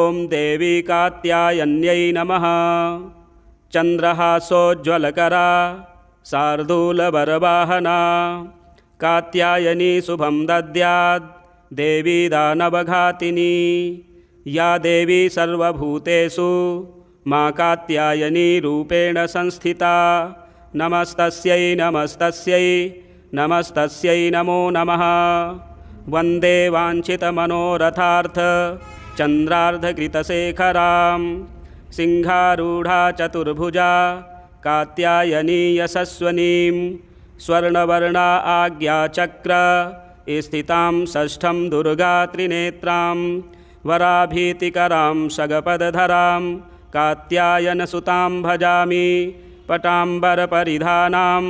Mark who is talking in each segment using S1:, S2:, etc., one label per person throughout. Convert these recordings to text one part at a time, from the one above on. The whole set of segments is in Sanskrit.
S1: ॐ देवी कात्यायन्यै नमः। चन्द्रहासोज्ज्वलकरा शार्दूलवरवाहना कात्यायनी शुभं दद्यात् देवी दानवघातिनी। या देवी सर्वभूतेषु मां कात्यायनी रूपेण संस्थिता। नमस्तस्यै नमस्तस्यै नमस्तस्यै नमो नमः। वन्दे वाञ्छितमनोरथार्थ चन्द्रार्धकृतशेखरां सिंहारूढा चतुर्भुजा कात्यायनी यशस्वनीं। स्वर्णवर्णा आज्ञाचक्र स्थितां षष्ठं दुर्गा त्रिनेत्रां वराभीतिकरां शगपदधरां कात्यायनसुतां भजामि। पटाम्बरपरिधानां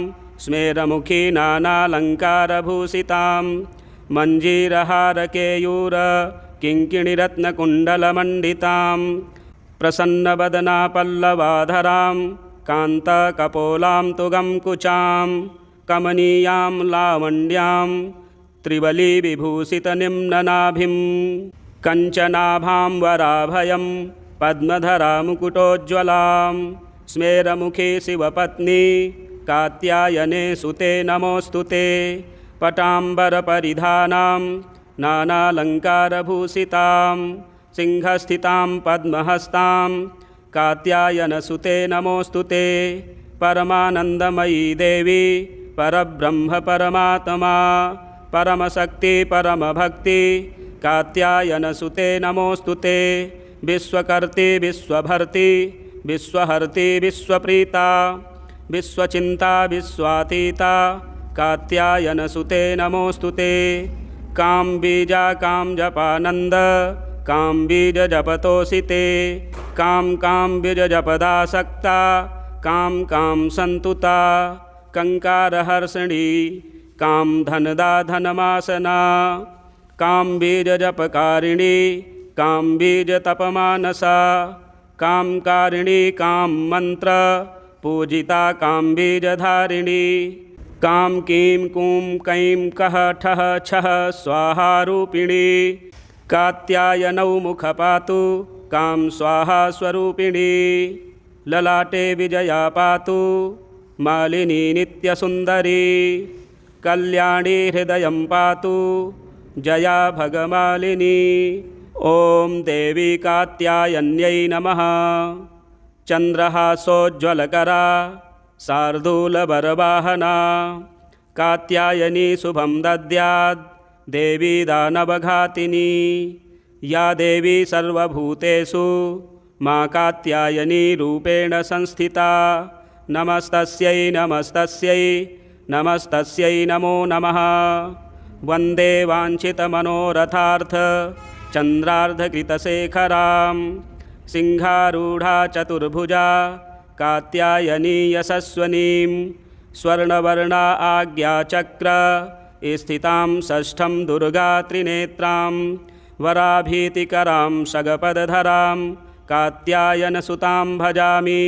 S1: स्मेरमुखी नानालङ्कारभूषितां मञ्जीरहारकेयूर किङ्किणीरत्नकुण्डलमण्डितां प्रसन्नवदना पल्लवाधरां कान्तकपोलां तुगं कुचां कमनीयां लावण्यां त्रिवलीविभूषितनिम्ननाभिं कञ्चनाभां वराभयं पद्मधरामुकुटोज्ज्वलां स्मेरमुखे शिवपत्नी कात्यायने सुते नमोऽस्तुते। पटाम्बरपरिधानां नानालङ्कारभूषितां सिंहस्थितां पद्महस्तां कात्यायनसुते नमोऽस्तुते। परमानन्दमयी देवी परब्रह्म परमात्मा परमशक्ति परमभक्ति कात्यायनसुते नमोऽस्तुते। विश्वकर्त्री विश्वभर्त्री विश्वहर्त्री विश्वप्रीता विश्वचिन्ता विश्वातीता कात्यायनसुते नमोऽस्तुते। कामबीजा कामजपानन्द कामबीजजपतोषिते कामबीजजपदासक्ता काम सन्तुता कंकारहर्षिणी कामधनदा धनमासना कामबीजजपकारिणी कामबीजतपमानसा कामकारिणी काममन्त्र पूजिता कामबीजधारिणी। काम कीं कूं कैं कः ठः छः स्वाहारूपिणी कात्यायनौ मुखपातु काम स्वाहा स्वरूपिणी। ललाटे विजया पातु मालिनी नित्यसुन्दरी कल्याणी हृदयं पातु जया भगमालिनी। ॐ देवी कात्यायन्यै नमः। चन्द्रहासोज्ज्वलकरा शार्दूलवरवाहना कात्यायनी शुभं दद्यात् देवी दानवघातिनी। या देवी सर्वभूतेषु मां कात्यायनी रूपेण संस्थिता। नमस्तस्यै नमस्तस्यै नमस्तस्यै नमो नमः। वन्दे वाञ्छितमनोरथार्थ चन्द्रार्धकृतशेखरां सिंहारूढा चतुर्भुजा कात्यायनी यशस्वनीं। स्वर्णवर्णा आज्ञाचक्र स्थितां षष्ठं दुर्गा त्रिनेत्रां वराभीतिकरां शगपदधरां कात्यायनसुतां भजामि।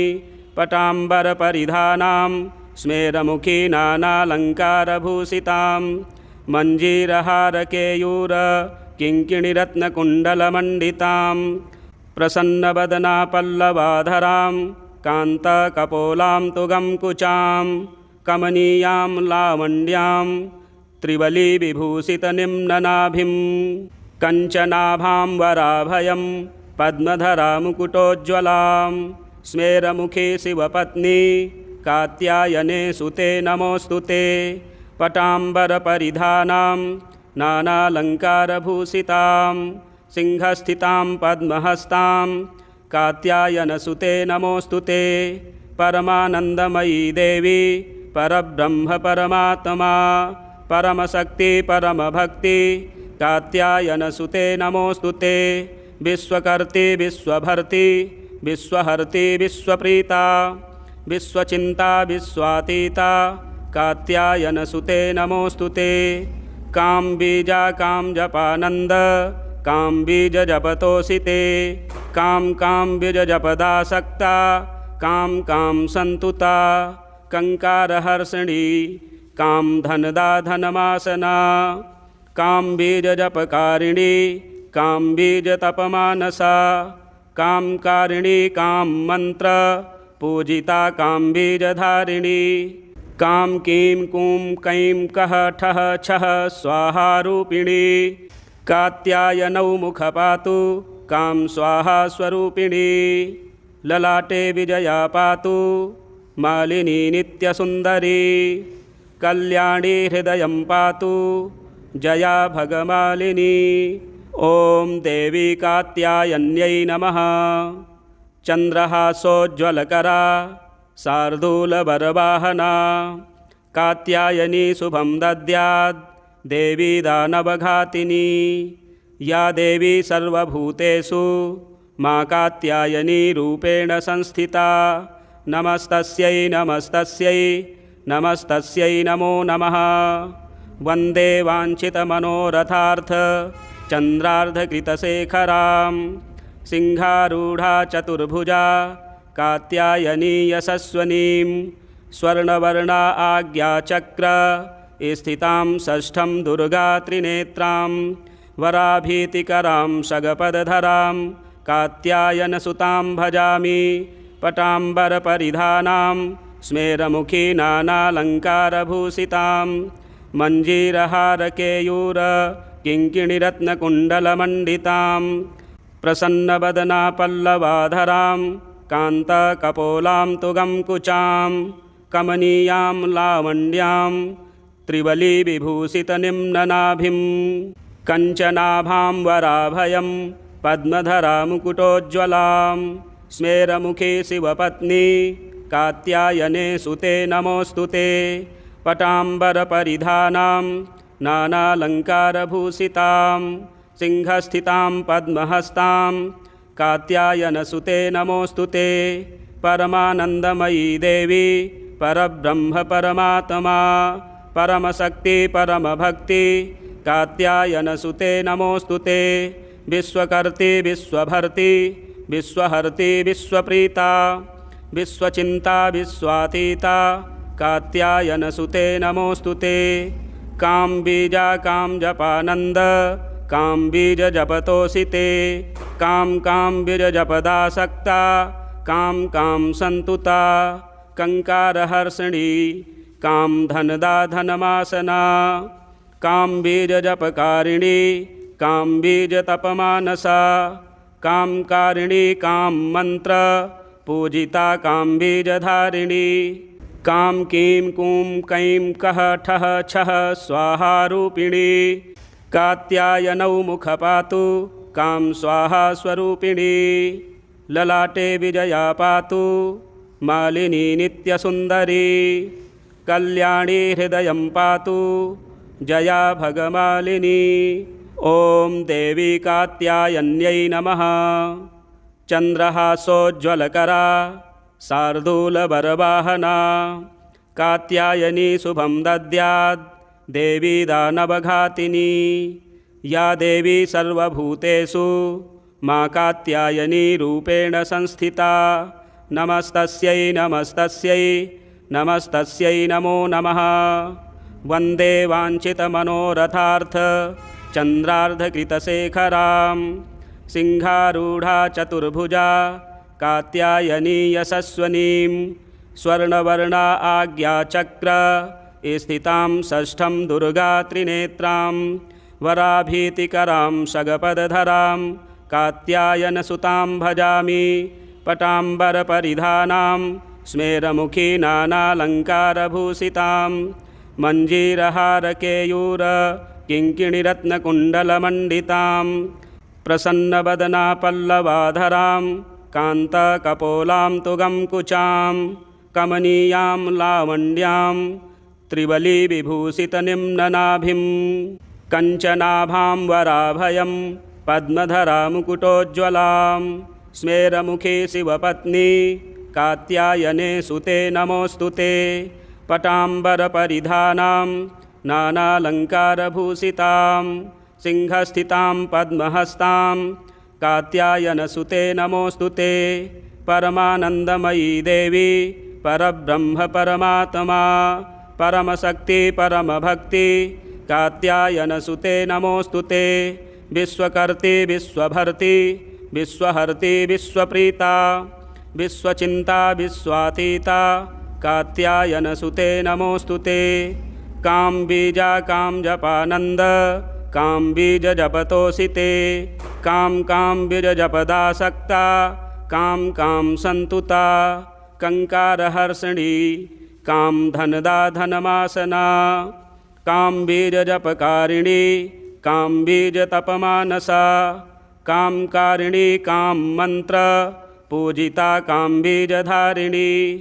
S1: पटाम्बरपरिधानां स्मेरमुखी नानालङ्कारभूषितां मञ्जीरहारकेयूर किङ्किणीरत्नकुण्डलमण्डितां प्रसन्नवदना पल्लवाधरां कान्तकपोलां तुगं कुचां कमनीयां लावण्यां त्रिवलीविभूषितनिम्ननाभिं कञ्चनाभां वराभयं पद्मधरामुकुटोज्ज्वलां स्मेरमुखे शिवपत्नी कात्यायने सुते नमोऽस्तुते। पटाम्बरपरिधानां नानालङ्कारभूषितां सिंहस्थितां पद्महस्तां कात्यायनसुते नमोऽस्तुते। परमानन्दमयी देवी परब्रह्म परमात्मा परमशक्ति परमभक्ति कात्यायनसुते नमोऽस्तुते। विश्वकर्त्री विश्वभर्त्री विश्वहर्त्री विश्वप्रीता विश्वचिन्ता विश्वातीता कात्यायनसुते नमोऽस्तुते। कामबीजा कामजपानन्द कामबीजजपतोषिते कामबीजजपदासक्ता काम सन्तुता कंकारहर्षिणी कामधनदा धनमासना कामबीजजपकारिणी कां बीजतपमानसा कामकारिणी कां मंत्र पूजिता कां बीजधारिणी कां कीं कूं कैं कः ठः छः स्वाहारूपिणी कात्यायनौ मुखपातु कां स्वाहा स्वरूपिणी ललाटे विजया पातु मालिनी नित्यसुन्दरी कल्याणी हृदयं पातु जया भगमालिनी। ॐ देवी कात्यायन्यै नमः। चन्द्रहासोज्ज्वलकरा शार्दूलवरवाहना कात्यायनी शुभं दद्यात् देवी दानवघातिनी या देवी सर्वभूतेषु मा कात्यायनी रूपेण संस्थिता नमस्तस्यै नमस्तस्यै नमस्तस्यै नमो नमः। वन्दे वाञ्छितमनोरथार्थ चन्द्रार्धकृतशेखरां सिंहारूढा चतुर्भुजा कात्यायनी यशस्वनीं स्वर्णवर्णा आज्ञाचक्र स्थितां षष्ठं दुर्गा त्रिनेत्रां वराभीतिकरां शगपदधरां कात्यायनसुतां भजामि पटाम्बरपरिधानां स्मेरमुखी नानालङ्कारभूषितां मञ्जीरहारकेयूर किङ्किणिरत्नकुण्डलमण्डितां प्रसन्नवदना पल्लवाधरां कान्तकपोलां तुगं कुचां कमनीयां लावण्यां त्रिवलीविभूषितनिम्ननाभिं कञ्चनाभां वराभयं पद्मधरामुकुटोज्ज्वलां स्मेरमुखे शिवपत्नी कात्यायने सुते नमोऽस्तु ते पटाम्बरपरिधानां नानालङ्कारभूषितां सिंहस्थितां पद्महस्तां कात्यायनसुते नमोऽस्तु ते परमानन्दमयी देवी परब्रह्म परमात्मा परमशक्ति परमभक्ति कात्यायनसुते नमोऽस्तु ते विश्वकर्ति विश्वभर्ति विश्वहर्ति विश्वप्रीता विश्वचिन्ता विश्वातीता कात्यायनसुते नमोऽस्तु ते कां बीजा कां जपानन्द कां बीजजपतोषिते कां बीजजपदासक्ता कां सन्तुता कङ्कारहर्षिणी कां धनदा धनमासना कां बीजजपकारिणी कां बीजतपमानसा कामकारिणी कां मंत्र पूजिता कां बीजधारिणी कां कीं कूं कैं कः ठः छः स्वाहारूपिणी कात्यायनौ मुखपातु कां स्वाहा स्वरूपिणी ललाटे विजया पातु मालिनी नित्यसुन्दरी कल्याणी हृदयं पातु जया भगमालिनी। ॐ देवी कात्यायन्यै नमः। चन्द्रहासोज्ज्वलकरा शार्दूलवरवाहना कात्यायनी शुभं दद्यात् देवी दानवघातिनी या देवी सर्वभूतेषु मा कात्यायनी रूपेण संस्थिता नमस्तस्यै नमस्तस्यै नमस्तस्यै नमो नमः। वन्दे वाञ्छितमनोरथार्थ चन्द्रार्धकृतशेखरां सिंहारूढा चतुर्भुजा कात्यायनी यशस्वनीं स्वर्णवर्णा आज्ञाचक्र स्थितां षष्ठं दुर्गा त्रिनेत्रां वराभीतिकरां शगपदधरां कात्यायनसुतां भजामि पटाम्बरपरिधानां स्मेरमुखी नानालङ्कारभूषितां मञ्जीरहारकेयूर किङ्किणिरत्नकुण्डलमण्डितां प्रसन्नवदना पल्लवाधरां कान्तकपोलां तुगं कुचां कमनीयां लावण्यां त्रिवलीविभूषितनिम्ननाभिं कञ्चनाभां वराभयं पद्मधरामुकुटोज्ज्वलां स्मेरमुखे शिवपत्नी कात्यायने सुते नमोऽस्तु ते पटाम्बरपरिधानां नानालङ्कारभूषितां सिंहस्थितां पद्महस्तां कात्यायनसुते नमोऽस्तु ते परमानन्दमयी देवी परब्रह्म परमात्मा परमशक्ति परमभक्ति कात्यायनसुते नमोऽस्तु ते विश्वकर्त्री विश्वभर्त्री विश्वहर्त्री विश्वप्रीता विश्वचिन्ता विश्वातीता कात्यायनसुते नमोऽस्तुते। कां बीजा कां जपानन्द कां बीज जपतोऽसिते। कां बीज जपदासक्ता कां सन्तुता। कंकारहर्षिणी कां धनदा धनमासना। कां बीज जपकारिणी कां बीज तपमानसा। कां कारिणी कां मंत्र पूजिता कां बीजधारिणी।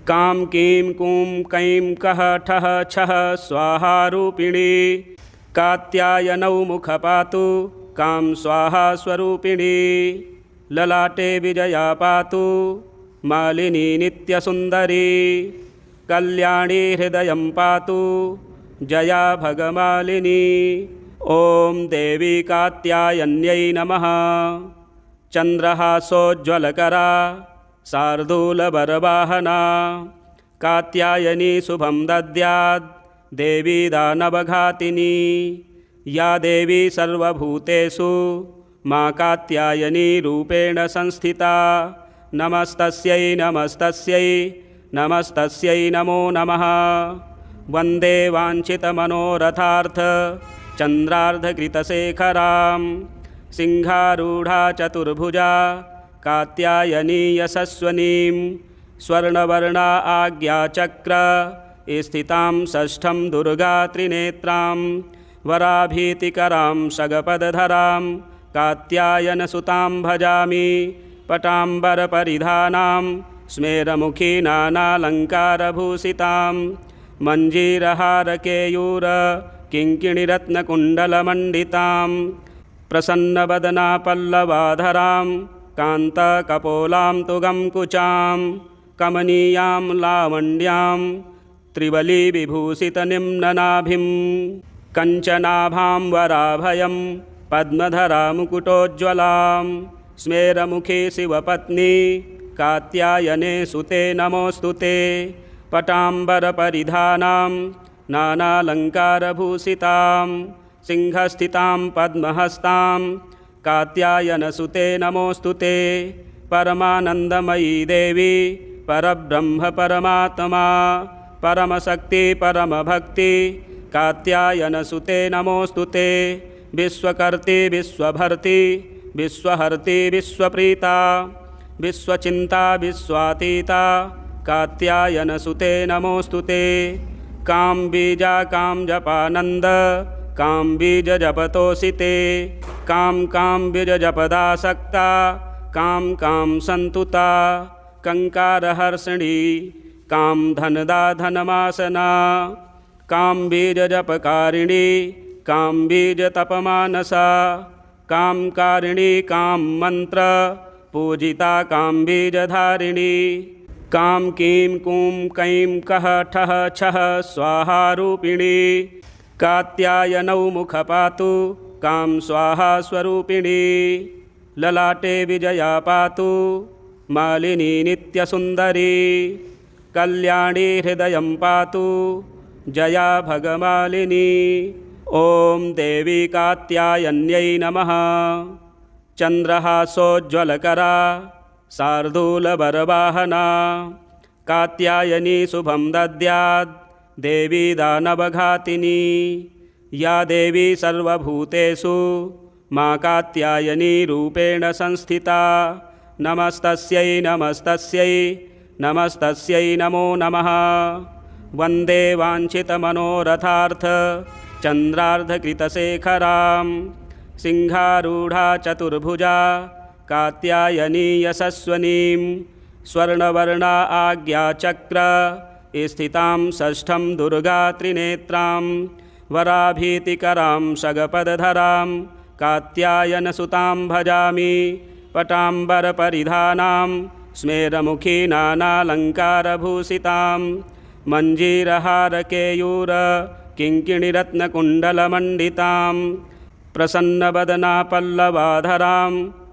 S1: कां कीं कूं कैं कः ठः छः स्वाहारूपिणी। कात्यायनौ मुखपातु कां स्वाहा स्वरूपिणी। ललाटे विजया पातु मालिनी नित्यसुन्दरी। कल्याणी हृदयं पातु जया भगमालिनी। ॐ देवी कात्यायन्यै नमः। चन्द्रहासोज्ज्वलकरा शार्दूलबरवाहना। कात्यायनी शुभं दद्यात् देवी दानवघातिनी। या देवी सर्वभूतेषु मां कात्यायनी रूपेण संस्थिता। नमस्तस्यै नमस्तस्यै नमस्तस्यै नमो नमः। वन्दे वाञ्छितमनोरथार्थ चन्द्रार्धकृतशेखरां। सिंहारूढा चतुर्भुजा कात्यायनी यशस्विनीं। स्वर्णवर्णा आज्ञाचक्र स्थितां षष्ठं दुर्गा त्रिनेत्रां। वराभीतिकरां शगपदधरां कात्यायनसुतां भजामि। पटाम्बरपरिधानां स्मेरमुखी नानालङ्कारभूषितां। मञ्जीरहारकेयूर किङ्किणिरत्नकुण्डलमण्डितां। प्रसन्नवदना पल्लवाधरां कान्तकपोलां तुगं कुचां। कमनीयां लावण्यां त्रिवलीविभूषितनिम्ननाभिं। कञ्चनाभां वराभयं पद्मधरा मुकुटोज्ज्वलां। स्मेरमुखी शिवपत्नी कात्यायने सुते नमोऽस्तुते। पटाम्बरपरिधानां नानालङ्कारभूषितां। सिंहस्थितां पद्महस्तां कात्यायनसुते नमोऽस्तुते। परमानन्दमयी देवी परब्रह्म परमात्मा परमशक्ति परमभक्ति कात्यायनसुते नमोऽस्तुते। विश्वकर्त्री विश्वभर्त्री विश्वहर्त्री विश्वप्रीता विश्वचिन्ता विश्वातीता कात्यायनसुते नमोऽस्तुते। कां बीजा कां जपानन्द कां बीज जपतोऽसिते। कां बीज जपदासक्ता कां सन्तुता। कंकारहर्षिणी कां धनदा धनमासना। कां बीज जपकारिणी कां बीज तपमानसा। कां कारिणी कां मंत्र पूजिता कां बीजधारिणी। कां कीं कूं कैं कः ठः छः स्वाहारूपिणी। कात्यायनौ मुखपातु कां स्वाहा स्वरूपिणी। ललाटे विजया पातु मालिनी नित्यसुन्दरी। कल्याणी हृदयं पातु जया भगमालिनी। ॐ देवी कात्यायन्यै नमः। चन्द्रहासोज्ज्वलकरा शार्दूलबरवाहना। कात्यायनी शुभं दद्यात् देवी दानवघातिनी। या देवी सर्वभूतेषु मां कात्यायनी रूपेण संस्थिता। नमस्तस्यै नमस्तस्यै नमस्तस्यै नमो नमः। वन्दे वाञ्छितमनोरथार्थ चन्द्रार्धकृतशेखरां। सिंहारूढा चतुर्भुजा कात्यायनी यशस्विनीं। स्वर्णवर्णा आज्ञाचक्र स्थितां षष्ठं दुर्गा त्रिनेत्रां। वराभीतिकरां शगपदधरां कात्यायनसुतां भजामि। पटाम्बरपरिधानां स्मेरमुखी नानालङ्कारभूषितां। मञ्जीरहारकेयूर किङ्किणिरत्नकुण्डलमण्डितां। प्रसन्नवदना पल्लवाधरां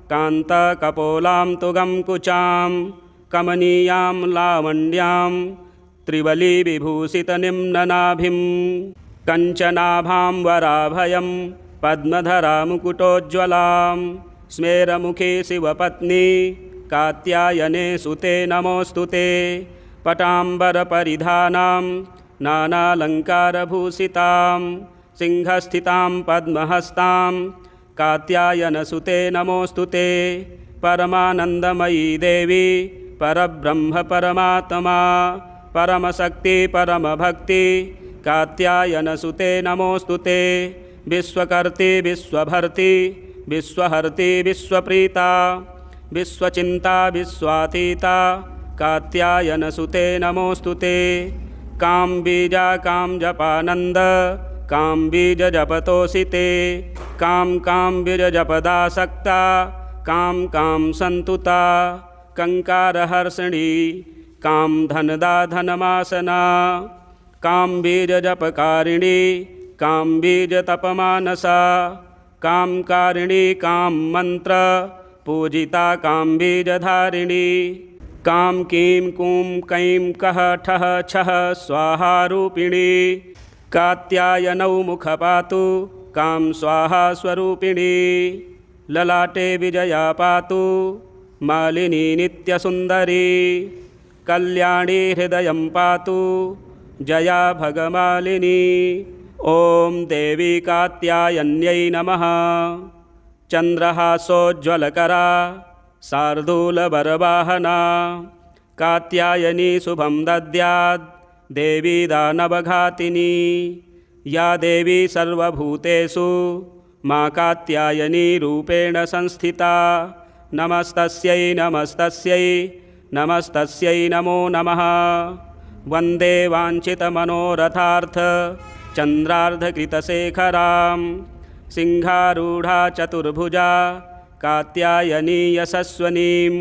S1: कान्तकपोलां तुगं कुचां। कमनीयां लावण्यां त्रिवलीविभूषितनिम्ननाभिं। कञ्चनाभां वराभयं पद्मधरा मुकुटोज्ज्वलां स्मेरमुखे शिवपत्नी कात्यायने सुते नमोऽस्तु ते। पटाम्बरपरिधानां नानालङ्कारभूषितां सिंहस्थितां पद्महस्तां कात्यायनसुते नमोऽस्तु ते। परमानन्दमयी देवी परब्रह्म परमात्मा परमशक्ति परमभक्ति कात्यायनसुते नमोऽस्तु ते। विश्वकर्ति विश्वभर्ति विश्वहर्ति विश्वप्रीता विश्वचिन्ता विश्वातीता कात्यायनसुते नमोऽस्तु ते। कामबीजा कामजपानन्द कामबीजजपतोषिते कामबीजजपदासक्ता काम सन्तुता कंकारहर्षिणी कामधनदा धनमासना कामबीजजपकारिणी कामबीजतपमानसा कामकारिणी काममन्त्र पूजिता कामबीजधारिणी काम कीं कूं कैं कः ठः छः स्वाहारूपिणी कात्यायनौ मुखपातु काम स्वाहा स्वरूपिणी। ललाटे विजया पातु मालिनी नित्यसुन्दरी कल्याणी हृदयं पातु जया भगमालिनी। ॐ देवी कात्यायन्यै नमः। चन्द्रहासोज्ज्वलकरा शार्दूलवरवाहना कात्यायनी शुभं दद्यात् देवी दानवघातिनी। या देवी सर्वभूतेषु मां कात्यायनी रूपेण संस्थिता। नमस्तस्यै नमस्तस्यै नमस्तस्यै नमो नमः। वन्दे वाञ्छितमनोरथार्थ चन्द्रार्धकृतशेखरां सिंहारूढा चतुर्भुजा कात्यायनी यशस्वनीं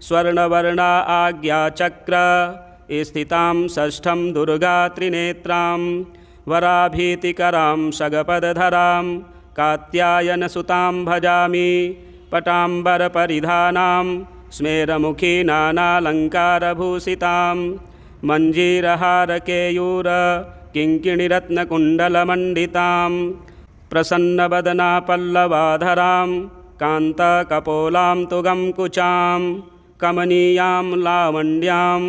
S1: स्वर्णवर्णा आज्ञाचक्र स्थितां षष्ठं दुर्गा त्रिनेत्रां वराभीतिकरां शगपदधरां कात्यायनसुतां भजामि। पटाम्बरपरिधानां स्मेरमुखी नानालङ्कारभूषितां मञ्जीरहारकेयूर किङ्किणिरत्नकुण्डलमण्डितां प्रसन्नवदना पल्लवाधरां कान्तकपोलां तुगं कुचां कमनीयां लावण्यां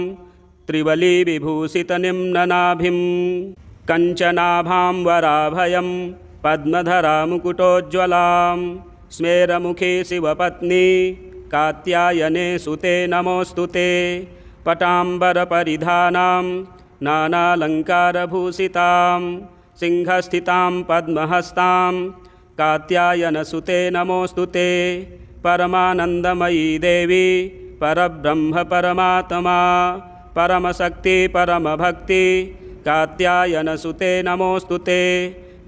S1: त्रिवलीविभूषितनिम्ननाभिं कञ्चनाभां वराभयं पद्मधरा मुकुटोज्ज्वलां स्मेरमुखे शिवपत्नी कात्यायने सुते नमोऽस्तु ते। पटाम्बरपरिधानां नानालङ्कारभूषितां सिंहस्थितां पद्महस्तां कात्यायनसुते नमोऽस्तु ते। परमानन्दमयी देवी परब्रह्म परमात्मा परमशक्ति परमभक्ति कात्यायनसुते नमोऽस्तु ते।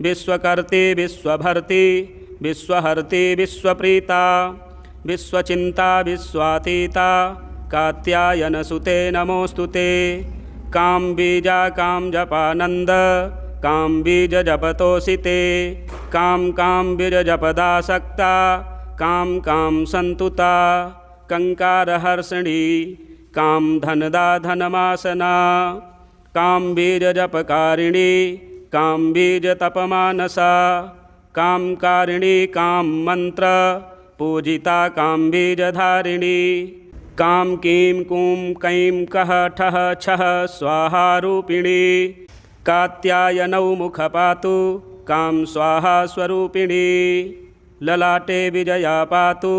S1: विश्वकर्ति विश्वभर्ति विश्वहर्ति विश्वप्रीता विश्वचिन्ता विश्वातीता कात्यायनसुते नमोऽस्तु ते। कामबीजा कामजपानन्द कामबीजजपतोषिते कामबीजजपदासक्ता काम सन्तुता कंकारहर्षिणी कामधनदा धनमासना कामबीजजपकारिणी कामबीजतपमानसा कामकारिणी काममन्त्र पूजिता कामबीजधारिणी काम कीं कूं कैं कः ठः छः स्वाहारूपिणी कात्यायनौ मुखपातु काम स्वाहा स्वरूपिणी। ललाटे विजया पातु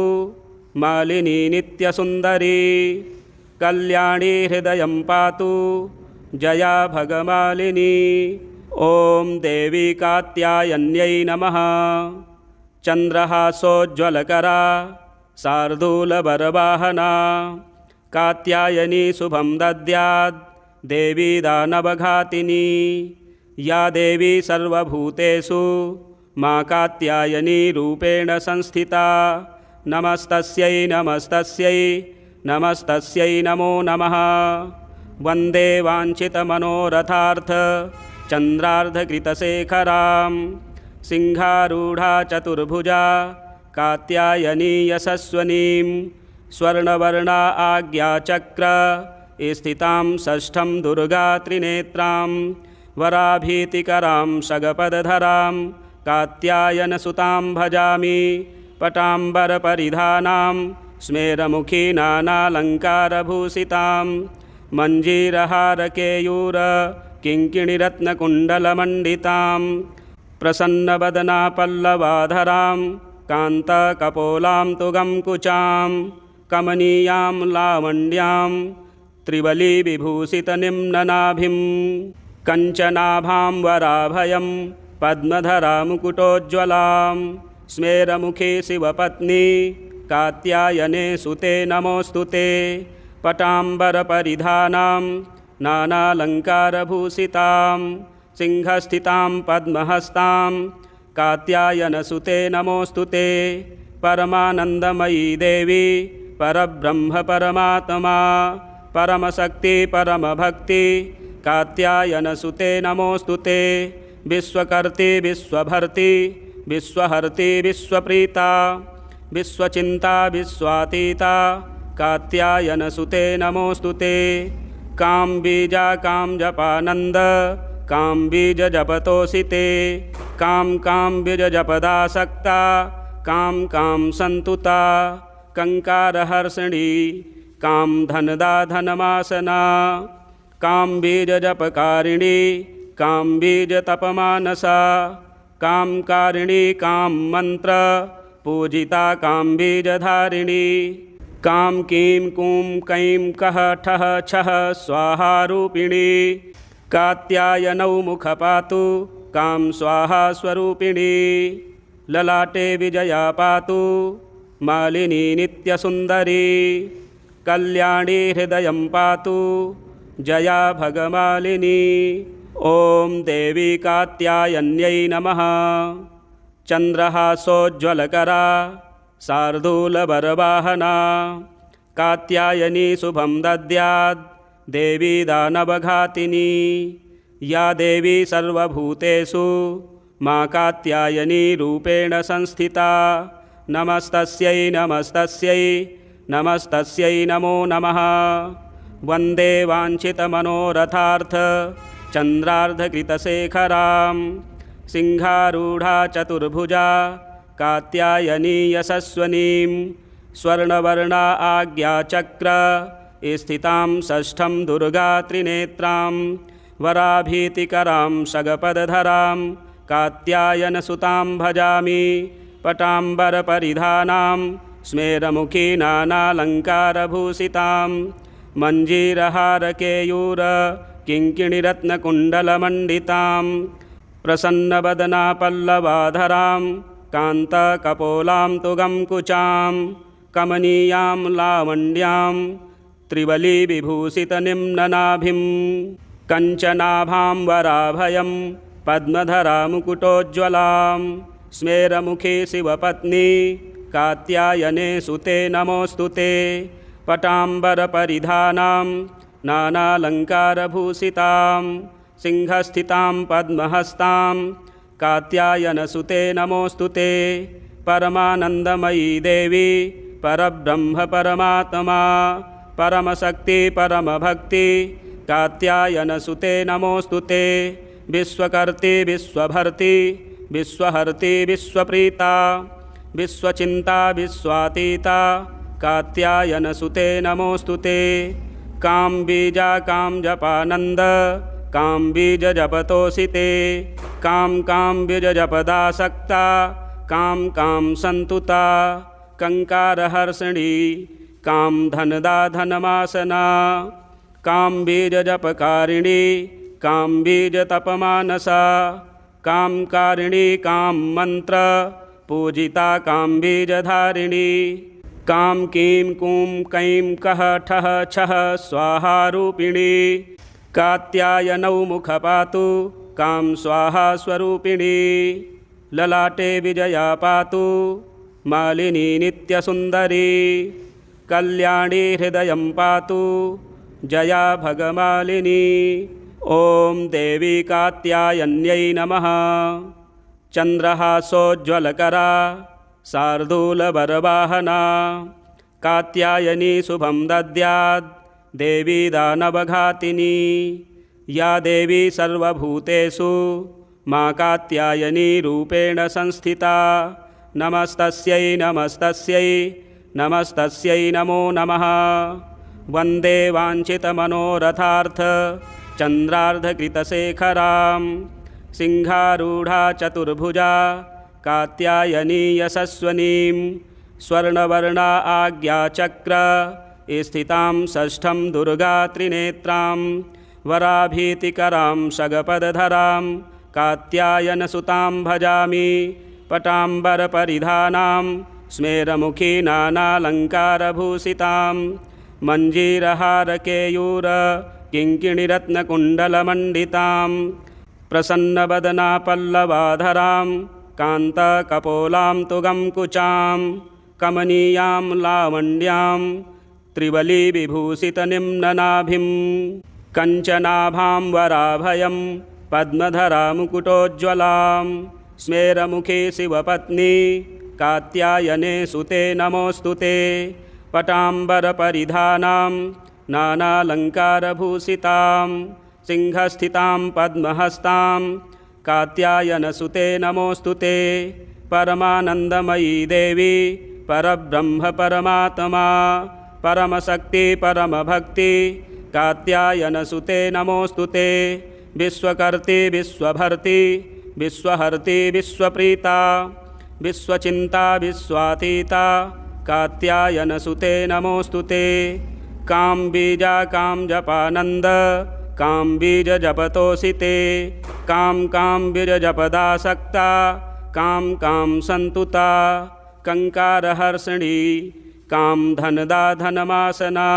S1: मालिनी नित्यसुन्दरी कल्याणी हृदयं पातु जया भगमालिनी। ॐ देवी कात्यायन्यै नमः। चन्द्रहासोज्ज्वलकरा शार्दूलवरवाहना कात्यायनी शुभं दद्यात् देवी दानवघातिनी। या देवी सर्वभूतेषु मां कात्यायनी रूपेण संस्थिता। नमस्तस्यै नमस्तस्यै नमस्तस्यै नमो नमः। वन्दे वाञ्छितमनोरथार्थ चन्द्रार्धकृतशेखरां सिंहारूढा चतुर्भुजा कात्यायनी यशस्वनीं स्वर्णवर्णा आज्ञाचक्र स्थितां षष्ठं दुर्गा त्रिनेत्रां वराभीतिकरां शगपदधरां कात्यायनसुतां भजामि पटाम्बरपरिधानां स्मेरमुखी नानालङ्कारभूषितां मञ्जीरहारकेयूर किङ्किणिरत्नकुण्डलमण्डितां प्रसन्नवदना पल्लवाधरां कान्तकपोलां तुगं कुचां कमनीयां लावण्यां त्रिवलीविभूषितनिम्ननाभिं कञ्चनाभां वराभयं पद्मधरामुकुटोज्ज्वलां स्मेरमुखे शिवपत्नी कात्यायने सुते नमोऽस्तु ते पटाम्बरपरिधानां नानालङ्कारभूषितां सिंहस्थितां पद्महस्तां कात्यायनसुते नमोऽस्तु ते परमानन्दमयी देवी परब्रह्म परमात्मा परमशक्ति परमभक्ति कात्यायनसुते नमोऽस्तु ते विश्वकर्ति विश्वभर्ति विश्वहर्ति विश्वप्रीता विश्वचिन्ता विश्वातीता कात्यायनसुते नमोऽस्तु ते कामबीजा कामजपानन्द कामबीजजपतोषिते कामबीजजपदासक्ता काम सन्तुता कंकारहर्षिणी कामधनदा धनमासना कामबीजजपकारिणी कामबीजतपमानसा कामकारिणी काममन्त्र पूजिता कामबीजधारिणी काम कीं कूं कैं कः ठः छः स्वाहारूपिणी कात्यायनौ मुखपातु काम स्वाहा स्वरूपिणी ललाटे विजया पातु मालिनी नित्यसुन्दरी कल्याणी हृदयं पातु जया भगमालिनी ॐ देवी कात्यायन्यै नमः चन्द्रहासोज्ज्वलकरा शार्दूलवरवाहना कात्यायनी शुभं दद्यात् देवी दानवघातिनी या देवी सर्वभूतेषु मां कात्यायनी रूपेण संस्थिता नमस्तस्यै नमस्तस्यै नमस्तस्यै नमो नमः वन्दे वाञ्छितमनोरथार्थ चन्द्रार्धकृतशेखरां सिंहारूढा चतुर्भुजा कात्यायनी यशस्वनीं स्वर्णवर्णा आज्ञाचक्र स्थितां षष्ठं दुर्गा त्रिनेत्रां वराभीतिकरां शगपदधरां कात्यायनसुतां भजामि पटाम्बरपरिधानां स्मेरमुखी नानालङ्कारभूषितां मञ्जीरहारकेयूर किङ्किणिरत्नकुण्डलमण्डितां प्रसन्नवदना पल्लवाधरां कान्तकपोलां तुगं कुचां कमनीयां लावण्यां त्रिवलीविभूषितनिम्ननाभिं कञ्चनाभां वराभयं पद्मधरामुकुटोज्ज्वलां स्मेरमुखे शिवपत्नी कात्यायने सुते नमोऽस्तु ते पटाम्बरपरिधानां नानालङ्कारभूषितां सिंहस्थितां पद्महस्तां कात्यायनसुते नमोऽस्तु ते परमानन्दमयी देवी परब्रह्म परमात्मा परमशक्ति परमभक्ति कात्यायनसुते नमोऽस्तु ते विश्वकर्ति विश्वभर्ति विश्वहर्ति विश्वप्रीता विश्वचिन्ता विश्वातीता कात्यायनसुते नमोऽस्तु ते कामबीजा कामजपानन्द कामबीजजपतोषिते कामबीजजपदासक्ता काम सन्तुता कंकारहर्षिणी कामधनदा धनमासना कामबीजजपकारिणी कामबीजतपमानसा कामकारिणी काममन्त्र पूजिता कामबीजधारिणी काम कीं कूं कैं कः ठः छः स्वाहारूपिणी कात्यायनौ मुखपातु काम स्वाहा स्वरूपिणी ललाटे विजया पातु मालिनी नित्यसुन्दरी कल्याणी हृदयं पातु जया भगमालिनी ॐ देवी कात्यायन्यै नमः चन्द्रहासोज्ज्वलकरा शार्दूलवरवाहना कात्यायनी शुभं दद्यात् देवी दानवघातिनी या देवी सर्वभूतेषु मा कात्यायनी रूपेण संस्थिता। नमस्तस्यै नमस्तस्यै नमस्तस्यै नमो नमः। वन्दे वाञ्छितमनोरथार्थ चन्द्रार्धकृतशेखरां सिंहारूढा चतुर्भुजा कात्यायनी यशस्वनीं स्वर्णवर्णा आज्ञाचक्र स्थितां षष्ठं दुर्गा त्रिनेत्रां वराभीतिकरां शगपदधरां कात्यायनसुतां भजामि। पटाम्बरपरिधानां स्मेरमुखी नानालङ्कारभूषितां मञ्जीरहारकेयूर किङ्किणिरत्नकुण्डलमण्डितां प्रसन्नवदना पल्लवाधरां कान्तकपोलां तुगङ्कुचां कमनीयां लावण्यां त्रिवलीविभूषितनिम्ननाभिं कञ्चनाभां वराभयं पद्मधरामुकुटोज्ज्वलां स्मेरमुखे शिवपत्नी कात्यायने सुते नमोऽस्तु ते। पटाम्बरपरिधानां नानालङ्कारभूषितां सिंहस्थितां पद्महस्तां कात्यायनसुते नमोऽस्तु ते। परमानन्दमयी देवी परब्रह्म परमात्मा परमशक्ति परमभक्ति कात्यायनसुते नमोऽस्तु ते। विश्वकर्ति विश्वभर्ति विश्वहर्ति विश्वप्रीता विश्वचिन्ता विश्वातीता कात्यायनसुते नमोऽस्तु ते। कामबीजा कामजपानन्द कामबीजजपतोऽसि कामबीजजपदासक्ता काम सन्तुता कंकारहर्षिणी कामधनदा धनमासना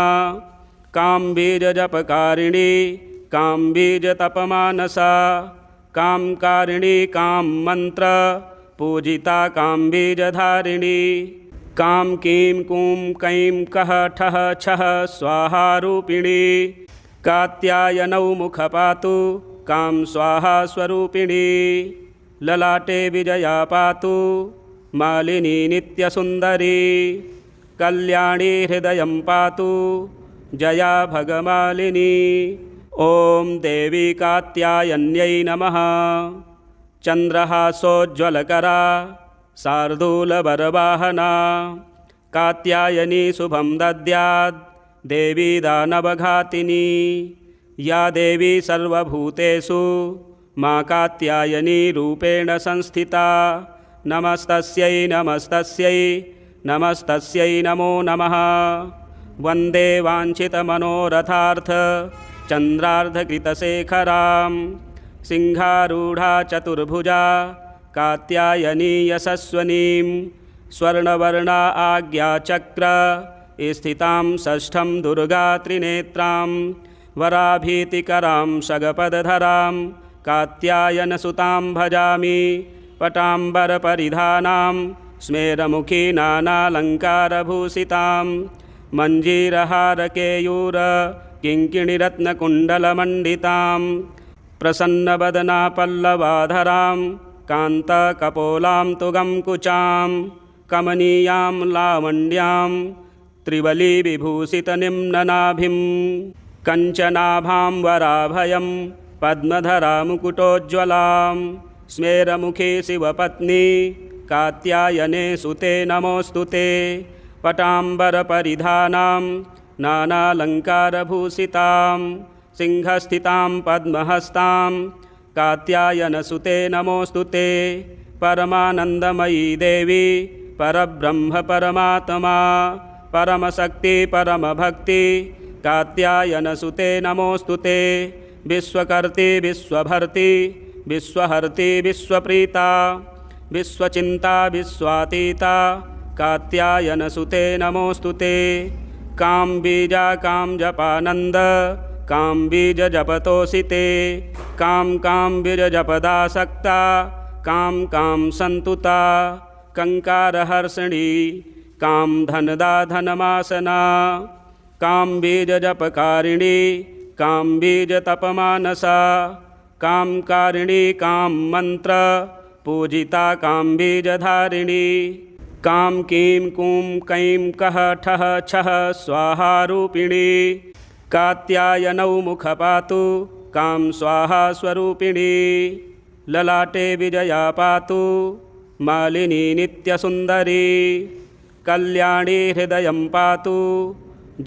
S1: कामबीजजपकारिणी कामबीजतपमानसा कामकारिणी काममन्त्र पूजिता कामबीजधारिणी काम कीं कूं कैं कः ठः छः स्वाहारूपिणी कात्यायनौ मुखपातु काम स्वाहा स्वरूपिणी ललाटे विजया पातु मालिनी नित्यसुन्दरी कल्याणी हृदयं पातु जया भगमालिनी। ॐ देवी कात्यायन्यै नमः। चन्द्रहासोज्ज्वलकरा शार्दूलवरवाहना कात्यायनी शुभं दद्यात् देवी दानवघातिनी या देवी सर्वभूतेषु मा कात्यायनी रूपेण संस्थिता। नमस्तस्यै नमस्तस्यै नमस्तस्यै नमो नमः। वन्दे वाञ्छितमनोरथार्थ चन्द्रार्धकृतशेखरां सिंहारूढा चतुर्भुजा कात्यायनी यशस्वनीं स्वर्णवर्णा आज्ञाचक्र स्थितां षष्ठं दुर्गा त्रिनेत्रां वराभीतिकरां शगपदधरां कात्यायनसुतां भजामि। पटाम्बरपरिधानां स्मेरमुखी नानालङ्कारभूषितां मञ्जीरहारकेयूर किङ्किणिरत्नकुण्डलमण्डितां प्रसन्नवदना पल्लवाधरां कान्तकपोलां तुगङ्कुचां कमनीयां लावण्यां त्रिवलीविभूषितनिम्ननाभिं कञ्चनाभां वराभयं पद्मधरामुकुटोज्ज्वलां स्मेरमुखे शिवपत्नी कात्यायने सुते नमोऽस्तु ते। पटाम्बरपरिधानां नानालङ्कारभूषितां सिंहस्थितां पद्महस्तां कात्यायनसुते नमोऽस्तु ते। परमानन्दमयी देवी परब्रह्म परमात्मा परमशक्ति परमभक्ति कात्यायनसुते नमोऽस्तु ते। विश्वकर्ति विश्वभर्ति विश्वहर्ति विश्वप्रीता विश्वचिन्ता विश्वातीता कात्यायनसुते नमोऽस्तु ते। कामबीजा कामजपानन्द कामबीजजपतोऽसि कामबीजजपदासक्ता काम सन्तुता कंकारहर्षिणी कामधनदा धनमासना कामबीजजपकारिणी कामबीजतपमानसा कामकारिणी काममन्त्र पूजिता कामबीजधारिणी काम कीं कूं कैं कः ठः छः स्वाहारूपिणी कात्यायनौ मुखपातु काम स्वाहा स्वरूपिणी ललाटे विजया पातु मालिनी नित्यसुन्दरी कल्याणी हृदयं पातु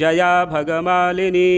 S1: जया भगमालिनी।